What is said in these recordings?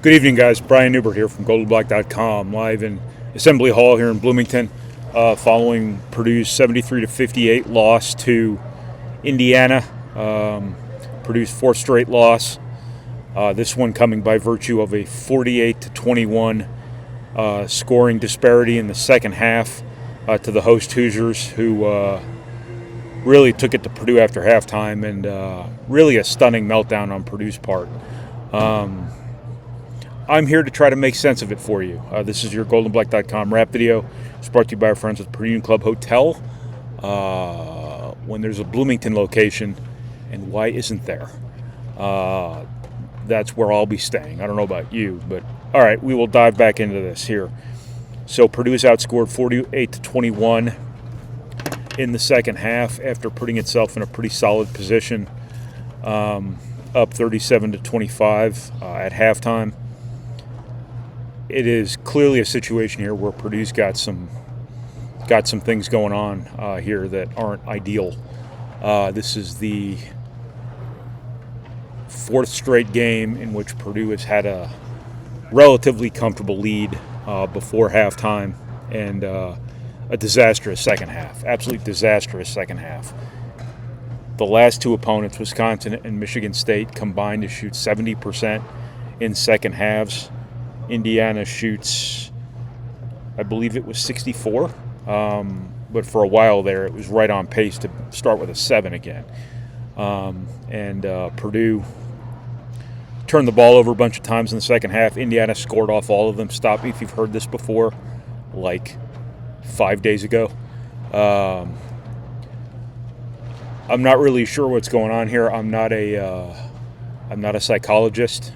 Good evening, guys. Brian Neubert here from goldandblack.com, live in Assembly Hall here in Bloomington, following Purdue's 73-58 loss to Indiana. Purdue's fourth straight loss. This one coming by virtue of a 48-21 scoring disparity in the second half to the host Hoosiers, who really took it to Purdue after halftime, and really a stunning meltdown on Purdue's part. I'm here to try to make sense of it for you. This is your goldandblack.com rap video. It's brought to you by our friends at Purdue Union Club Hotel. When there's a Bloomington location, and why isn't there? That's where I'll be staying. I don't know about you, but all right, we will dive back into this here. So Purdue is outscored 48-21 in the second half after putting itself in a pretty solid position, up 37-25 at halftime. It is clearly a situation here where Purdue's got some things going on here that aren't ideal. This is the fourth straight game in which Purdue has had a relatively comfortable lead before halftime, and a disastrous second half, absolutely disastrous second half. The last two opponents, Wisconsin and Michigan State, combined to shoot 70% in second halves. Indiana shoots, I believe it was 64, but for a while there it was right on pace to start with a 7 again. Purdue turned the ball over a bunch of times in the second half. Indiana scored off all of them. Stop me if you've heard this before, like 5 days ago. I'm not really sure what's going on here. I'm not a psychologist.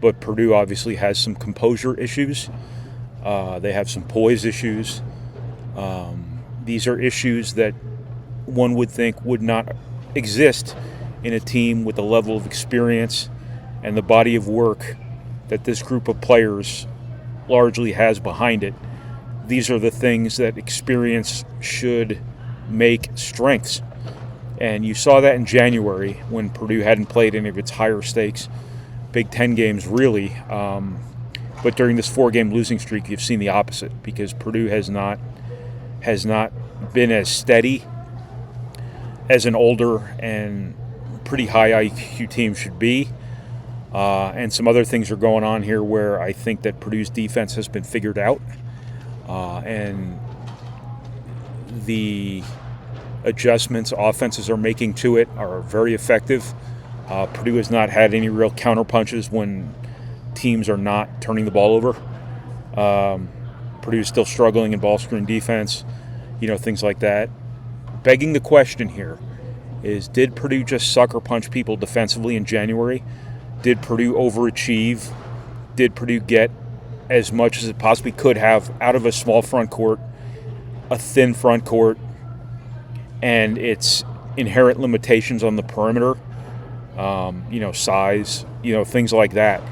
But Purdue obviously has some composure issues. They have some poise issues. These are issues that one would think would not exist in a team with the level of experience and the body of work that this group of players largely has behind it. These are the things that experience should make strengths. And you saw that in January when Purdue hadn't played any of its higher stakes Big Ten games, really. But during this 4-game losing streak, you've seen the opposite, because Purdue has not been as steady as an older and pretty high IQ team should be. And some other things are going on here where I think that Purdue's defense has been figured out. And the adjustments offenses are making to it are very effective. Purdue has not had any real counterpunches when teams are not turning the ball over. Purdue is still struggling in ball screen defense, things like that. Begging the question here is, did Purdue just sucker punch people defensively in January? Did Purdue overachieve? Did Purdue get as much as it possibly could have out of a small front court, a thin front court, and its inherent limitations on the perimeter? Size, things like that.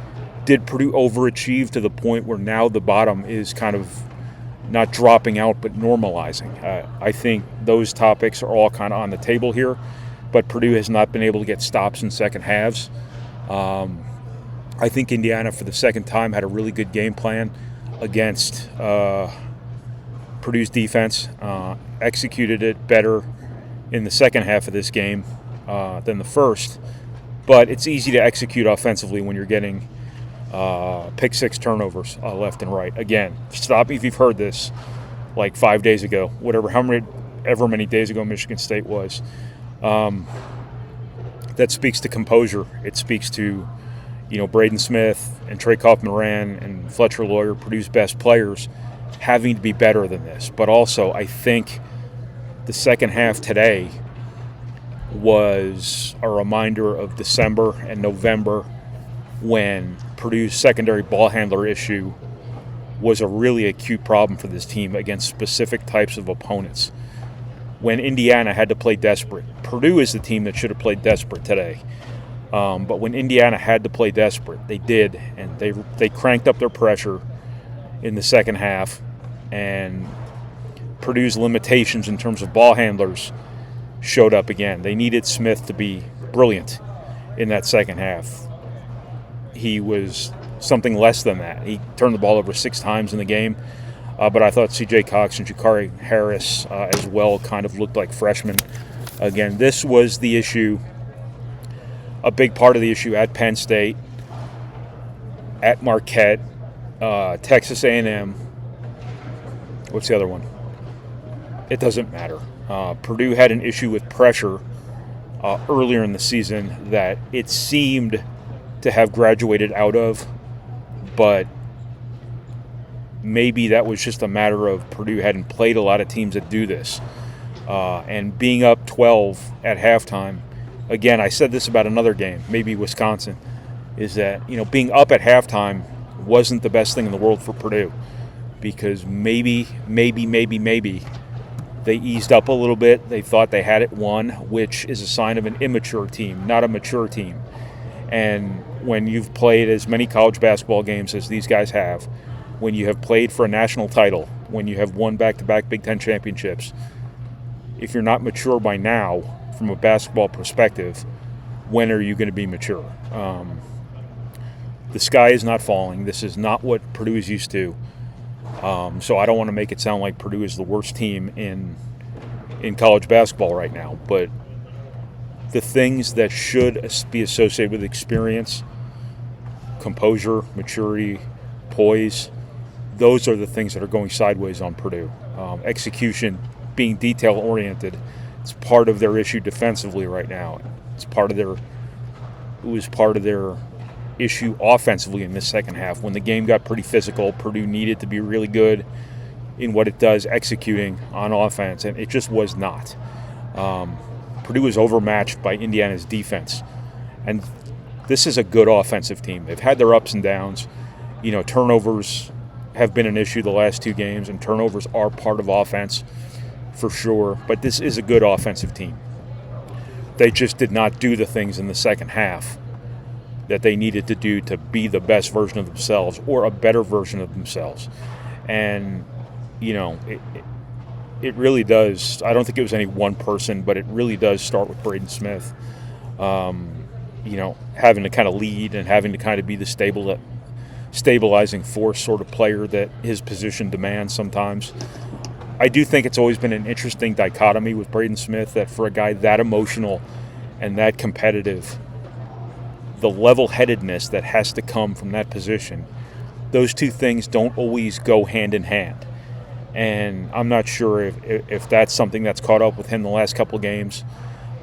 Did Purdue overachieve to the point where now the bottom is kind of not dropping out but normalizing? I think those topics are all kind of on the table here, but Purdue has not been able to get stops in second halves. I think Indiana, for the second time, had a really good game plan against Purdue's defense, executed it better in the second half of this game than the first. But it's easy to execute offensively when you're getting pick six turnovers left and right. Again, stop me if you've heard this like 5 days ago, however many days ago Michigan State was. That speaks to composure. It speaks to, Braden Smith and Trey Kaufman-Moran and Fletcher Lawyer, Purdue's best players, having to be better than this. But also, I think the second half today was a reminder of December and November, when Purdue's secondary ball handler issue was a really acute problem for this team against specific types of opponents. When Indiana had to play desperate, Purdue is the team that should have played desperate today. But when Indiana had to play desperate, they did, and they cranked up their pressure in the second half, and Purdue's limitations in terms of ball handlers showed up again. They needed Smith to be brilliant in that second half. he was something less than that. He turned the ball over 6 times in the game, but I thought C.J. Cox and Jakari Harris as well kind of looked like freshmen. Again, this was the issue, a big part of the issue at Penn State, at Marquette, Texas A&M. What's the other one? It doesn't matter. Purdue had an issue with pressure earlier in the season that it seemed to have graduated out of, but maybe that was just a matter of Purdue hadn't played a lot of teams that do this. And being up 12 at halftime, again, I said this about another game, maybe Wisconsin, is that, being up at halftime wasn't the best thing in the world for Purdue, because maybe they eased up a little bit. They thought they had it won, which is a sign of an immature team, not a mature team. And when you've played as many college basketball games as these guys have, when you have played for a national title, when you have won back-to-back Big Ten championships, if you're not mature by now from a basketball perspective, when are you going to be mature? The sky is not falling. This is not what Purdue is used to. So I don't want to make it sound like Purdue is the worst team in college basketball right now. But the things that should be associated with experience, composure, maturity, poise, those are the things that are going sideways on Purdue. Execution, being detail-oriented, it's part of their issue defensively right now. It was part of their issue offensively in this second half. When the game got pretty physical, Purdue needed to be really good in what it does executing on offense, and it just was not. Purdue was overmatched by Indiana's defense, and this is a good offensive team. They've had their ups and downs. Turnovers have been an issue the last 2 games, and turnovers are part of offense for sure, but this is a good offensive team. They just did not do the things in the second half that they needed to do to be the best version of themselves or a better version of themselves. And, it really does. I don't think it was any one person, but it really does start with Braden Smith, having to kind of lead and having to kind of be the stabilizing force sort of player that his position demands sometimes. I do think it's always been an interesting dichotomy with Braden Smith, that for a guy that emotional and that competitive, the level-headedness that has to come from that position, those two things don't always go hand in hand. And I'm not sure if that's something that's caught up with him the last couple of games,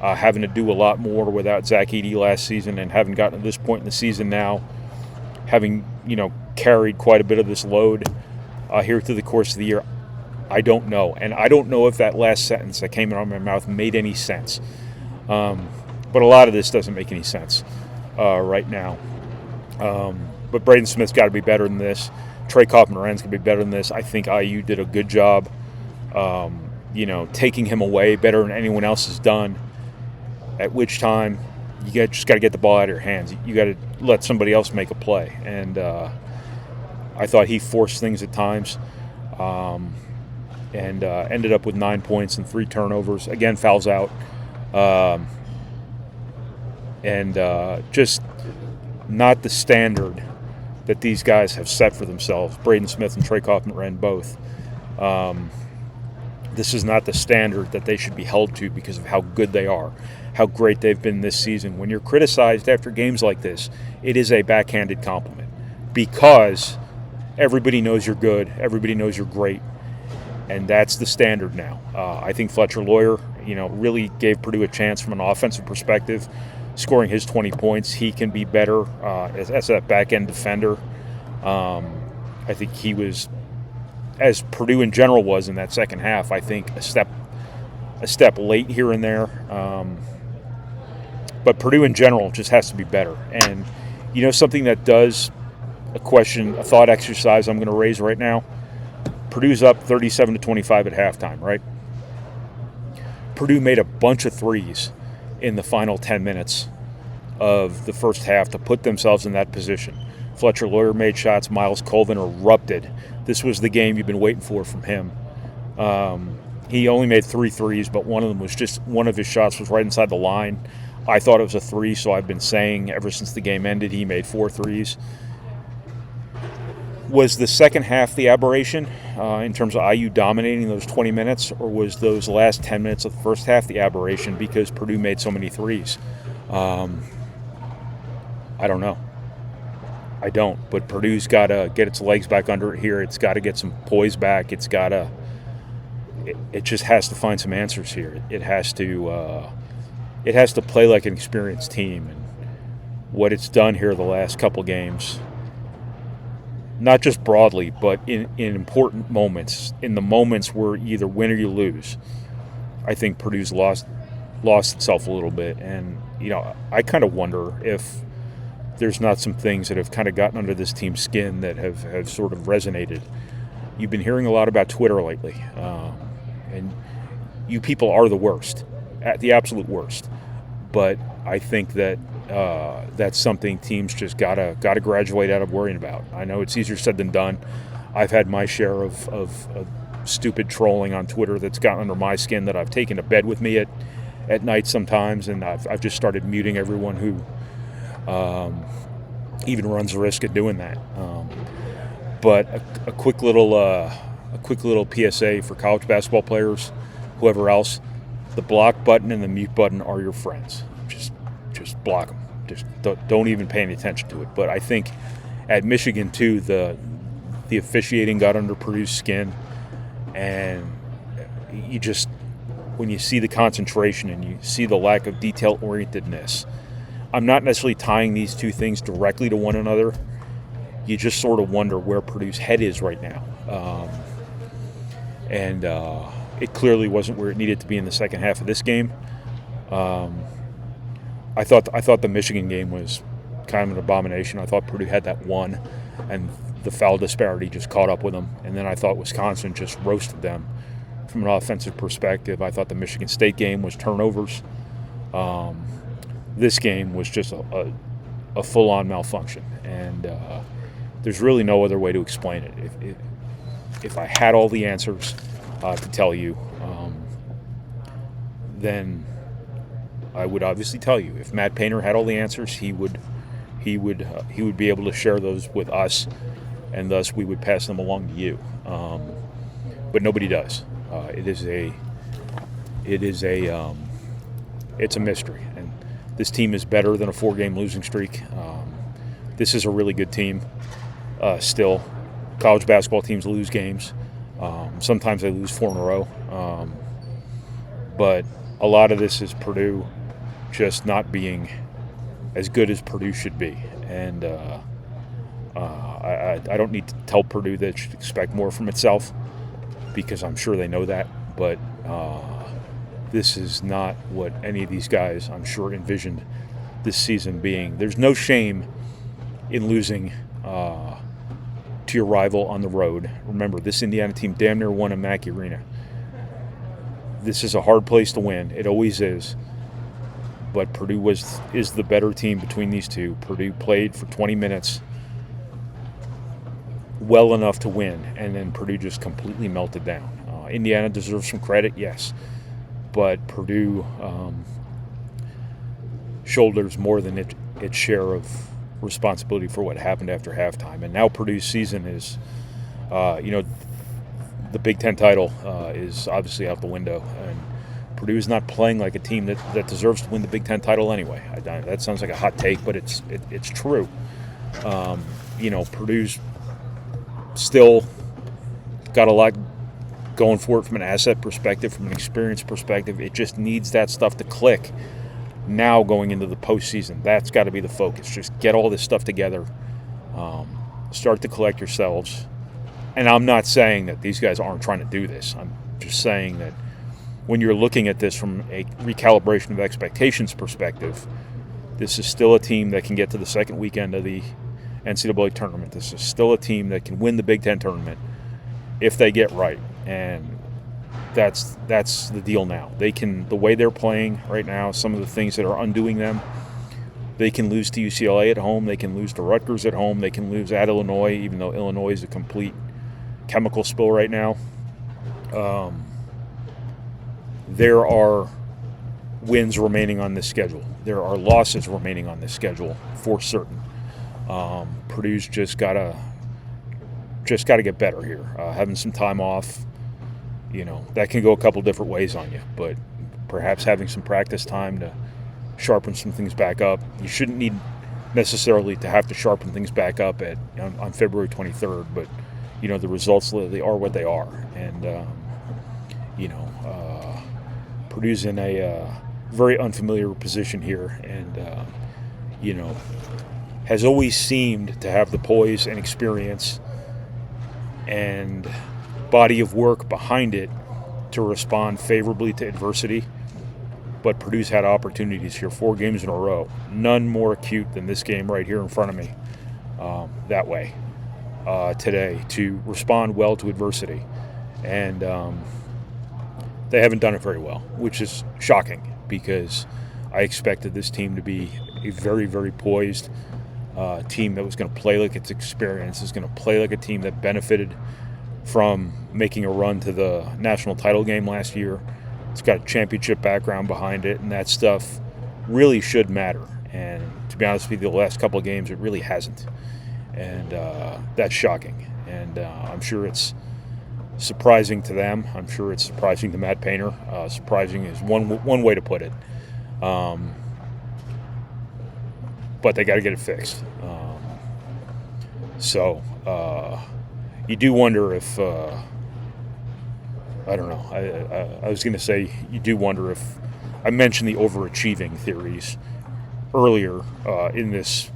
having to do a lot more without Zach Edey last season and having gotten to this point in the season now, having carried quite a bit of this load here through the course of the year. I don't know. And I don't know if that last sentence that came out of my mouth made any sense. But a lot of this doesn't make any sense right now. But Braden Smith's got to be better than this. Trey Kaufman-Ren's going to be better than this. I think IU did a good job, taking him away better than anyone else has done, at which time you just got to get the ball out of your hands. You got to let somebody else make a play. And I thought he forced things at times. And ended up with 9 points and 3 turnovers. Again, fouls out. Just not the standard that these guys have set for themselves, Braden Smith and Trey Kaufman-Renn both. This is not the standard that they should be held to because of how good they are, how great they've been this season. When you're criticized after games like this, it is a backhanded compliment because everybody knows you're good, everybody knows you're great. And that's the standard now. I think Fletcher Lawyer, really gave Purdue a chance from an offensive perspective, scoring his 20 points. He can be better as a back-end defender. I think he was, as Purdue in general was in that second half, I think a step late here and there. But Purdue in general just has to be better. And, something that does a thought exercise I'm going to raise right now. Purdue's up 37-25 at halftime, right? Purdue made a bunch of threes in the final 10 minutes of the first half to put themselves in that position. Fletcher Lawyer made shots. Miles Colvin erupted. This was the game you've been waiting for from him. He only made 3 threes, but one of his shots was right inside the line. I thought it was a 3, so I've been saying ever since the game ended he made 4 threes. Was the second half the aberration in terms of IU dominating those 20 minutes, or was those last 10 minutes of the first half the aberration because Purdue made so many threes? I don't know. I don't. But Purdue's got to get its legs back under it here. It's got to get some poise back. It's got to. It just has to find some answers here. It has to. It has to play like an experienced team, and what it's done here the last couple games. Not just broadly, but in important moments, in the moments where you either win or you lose, I think Purdue's lost itself a little bit. And, I kind of wonder if there's not some things that have kind of gotten under this team's skin that have sort of resonated. You've been hearing a lot about Twitter lately, and you people are the worst, at the absolute worst. But I think that that's something teams just gotta graduate out of worrying about. I know it's easier said than done. I've had my share of stupid trolling on Twitter that's gotten under my skin that I've taken to bed with me at night sometimes, and I've just started muting everyone who even runs the risk of doing that. But a quick little PSA for college basketball players, whoever else: the block button and the mute button are your friends. Just block them. Just don't even pay any attention to it. But I think at Michigan too, the officiating got under Purdue's skin, and you just, when you see the concentration and you see the lack of detail orientedness, I'm not necessarily tying these two things directly to one another. You just sort of wonder where Purdue's head is right now, and it clearly wasn't where it needed to be in the second half of this game. I thought the Michigan game was kind of an abomination. I thought Purdue had that one, and the foul disparity just caught up with them. And then I thought Wisconsin just roasted them from an offensive perspective. I thought the Michigan State game was turnovers. This game was just a full-on malfunction, and there's really no other way to explain it. If I had all the answers to tell you, then I would obviously tell you. If Matt Painter had all the answers, he would be able to share those with us, and thus we would pass them along to you. But nobody does. It's a mystery, and this team is better than a 4-game losing streak. This is a really good team. Still, college basketball teams lose games. Sometimes they lose 4 in a row. But a lot of this is Purdue just not being as good as Purdue should be. And I don't need to tell Purdue that it should expect more from itself, because I'm sure they know that. But this is not what any of these guys, I'm sure, envisioned this season being. There's no shame in losing to your rival on the road. Remember, this Indiana team damn near won in Mackey Arena. This is a hard place to win. It always is. But Purdue is the better team between these two. Purdue played for 20 minutes well enough to win, and then Purdue just completely melted down. Indiana deserves some credit, yes, but Purdue shoulders more than its share of responsibility for what happened after halftime. And now Purdue's season is, the Big Ten title is obviously out the window, and Purdue is not playing like a team that deserves to win the Big Ten title anyway. That sounds like a hot take, but it's true. Purdue's still got a lot going for it from an asset perspective, from an experience perspective. It just needs that stuff to click now going into the postseason. That's got to be the focus. Just get all this stuff together. Start to collect yourselves. And I'm not saying that these guys aren't trying to do this. I'm just saying that when you're looking at this from a recalibration of expectations perspective, this is still a team that can get to the second weekend of the NCAA tournament. This is still a team that can win the Big Ten tournament if they get right. And that's the deal now. They can, the way they're playing right now, some of the things that are undoing them, they can lose to UCLA at home. They can lose to Rutgers at home. They can lose at Illinois, even though Illinois is a complete chemical spill right now. There are wins remaining on this schedule. There are losses remaining on this schedule for certain. Purdue's just gotta get better here. Having some time off, that can go a couple different ways on you. But perhaps having some practice time to sharpen some things back up. You shouldn't need necessarily to have to sharpen things back up on February 23rd. But the results lately are what they are, and Purdue's in a very unfamiliar position here, and has always seemed to have the poise and experience and body of work behind it to respond favorably to adversity. But Purdue's had opportunities here, 4 games in a row, none more acute than this game right here in front of me, that way today, to respond well to adversity. And they haven't done it very well, which is shocking, because I expected this team to be a very, very poised team that was going to play like its experience, is going to play like a team that benefited from making a run to the national title game last year. It's got a championship background behind it, and that stuff really should matter. And to be honest with you, the last couple of games, it really hasn't. And that's shocking. And I'm sure it's surprising to them. I'm sure it's surprising to Matt Painter. Surprising is one way to put it. But they got to get it fixed. So you do wonder if I don't know. I was going to say you do wonder if I mentioned the overachieving theories earlier in this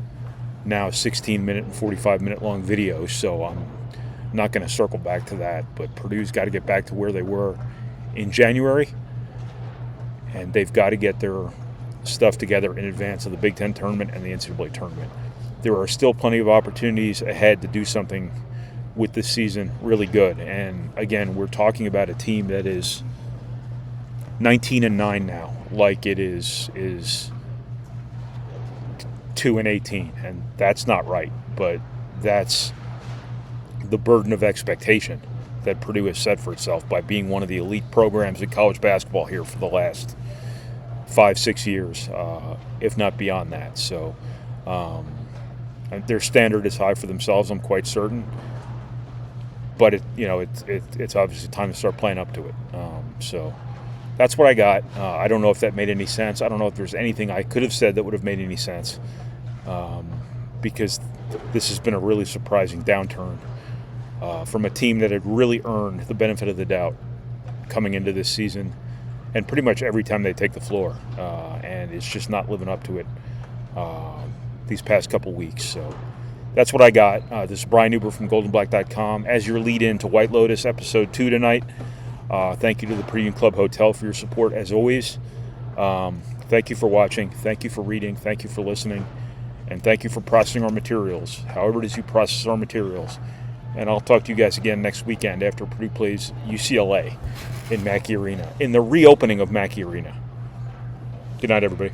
now 16-minute and 45-minute long video, so I'm not going to circle back to that. But Purdue's got to get back to where they were in January, and they've got to get their stuff together in advance of the Big Ten tournament and the NCAA tournament. There are still plenty of opportunities ahead to do something with this season really good. And again, we're talking about a team that is 19-9 now, like it is 2-18, and that's not right. But that's the burden of expectation that Purdue has set for itself by being one of the elite programs in college basketball here for the last 5-6 years, if not beyond that. So their standard is high for themselves, I'm quite certain. But it's obviously time to start playing up to it. So that's what I got. I don't know if that made any sense. I don't know if there's anything I could have said that would have made any sense, because this has been a really surprising downturn from a team that had really earned the benefit of the doubt coming into this season, and pretty much every time they take the floor, and it's just not living up to it these past couple weeks. So that's what I got. This is Brian Neubert from goldenblack.com as your lead-in to White Lotus Episode 2 tonight. Thank you to the Purdue Club Hotel for your support, as always. Thank you for watching. Thank you for reading. Thank you for listening. And thank you for processing our materials, however it is you process our materials. And I'll talk to you guys again next weekend after Purdue plays UCLA in Mackey Arena, in the reopening of Mackey Arena. Good night, everybody.